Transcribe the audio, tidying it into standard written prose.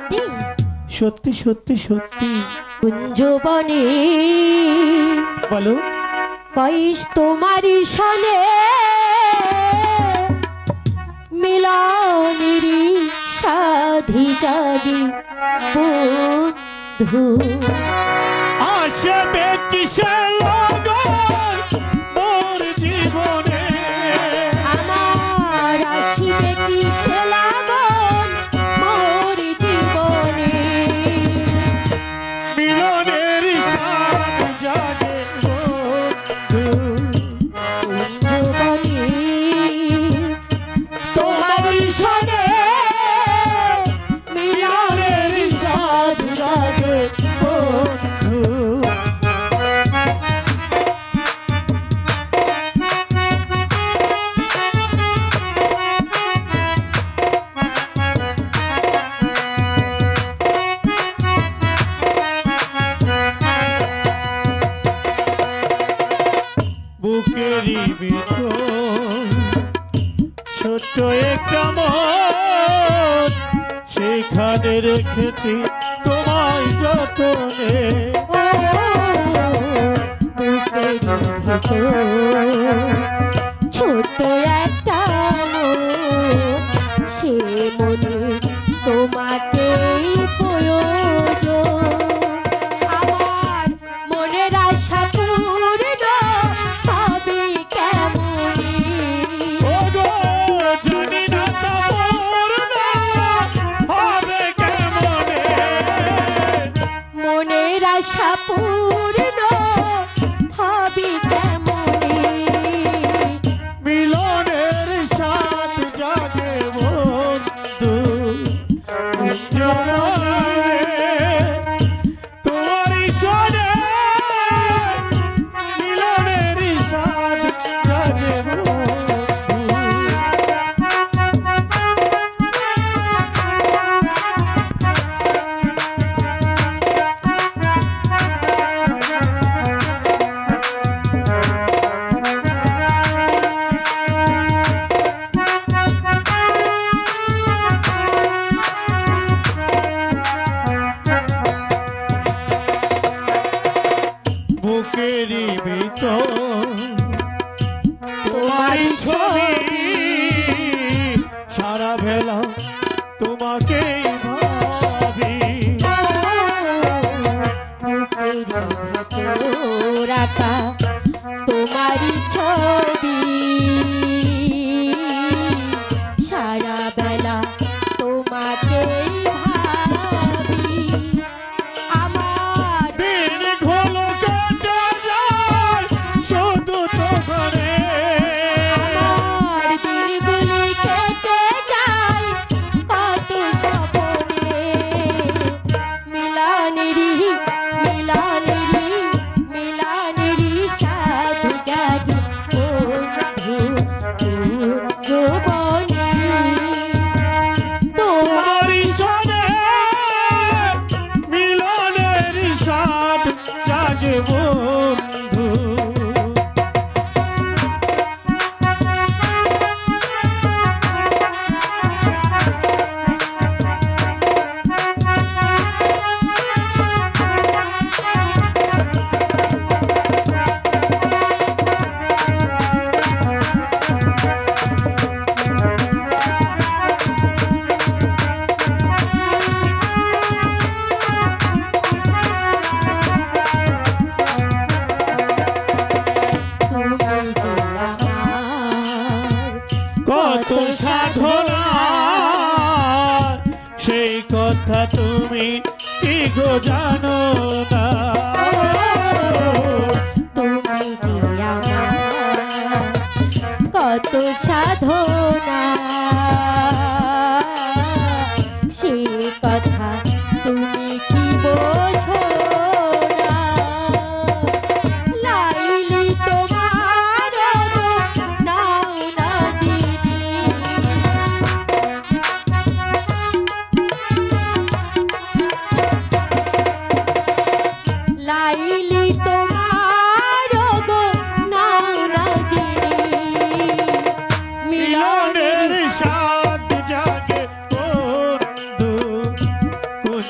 সত্যি সত্যি সত্যি সত্যি। কুঞ্জবনে বলো। পাইস তোমারই সনে মিলনেরই সাধি জাগি বন্ধু। আসবে কিসে লগন মোর জীবনে, আমার আসিবে কিসে লাগন মোর জীবনে। মিলনের সাথ জাগে বন্ধু। কুঞ্জবনে তোমারই সনে মিলনের সাধি জাগে বন্ধু। বুকেরই ভিতর ছোট্ট একটা মন, সেখানে রেখেছি তোমায় যতনে। ছোট একটা মন, সে মনে তোমাকে প্রয়োজন। আমার মনের আশা পূর্ণ হবে কেমনি। ও গো জানি না তোর না হবে কেমনে। মনের আশা পূর্ণ হবে কেমনি। মিলনের সাথ জাগে বন্ধু। তোমারই সনে মিলনের সাথ জাগে বন্ধু। বুকেরই ভিতর তোমারই ছবি, সারা বেলা তোমাকেই ভাবি। রাখা তোমারই ছবি, সারা বেলা তোমাকেই ভাবি। আমার দিন ঘোল কাটা যায় শুধু তোমারে। আমার দিনগুলি কেটে যায় কত স্বপ্নে। মিলনেরই মিলনেরই মিলনেরই সাধু জাগি বন্ধু। কুঞ্জবনে তোমারই সনে মিলনের সাথ জাগে বন্ধু। কত সাধনা সেই কথা তুমি কি গো জানো না। তুমি যে আমার কত সাধনা, সে কথা তুমি কি বোঝো না। লাইলি তোমার নাও না চিনি, লাইলি তোমার নাও না চিনি। মিলনের সাথ জাগে বন্ধু। কুঞ্জ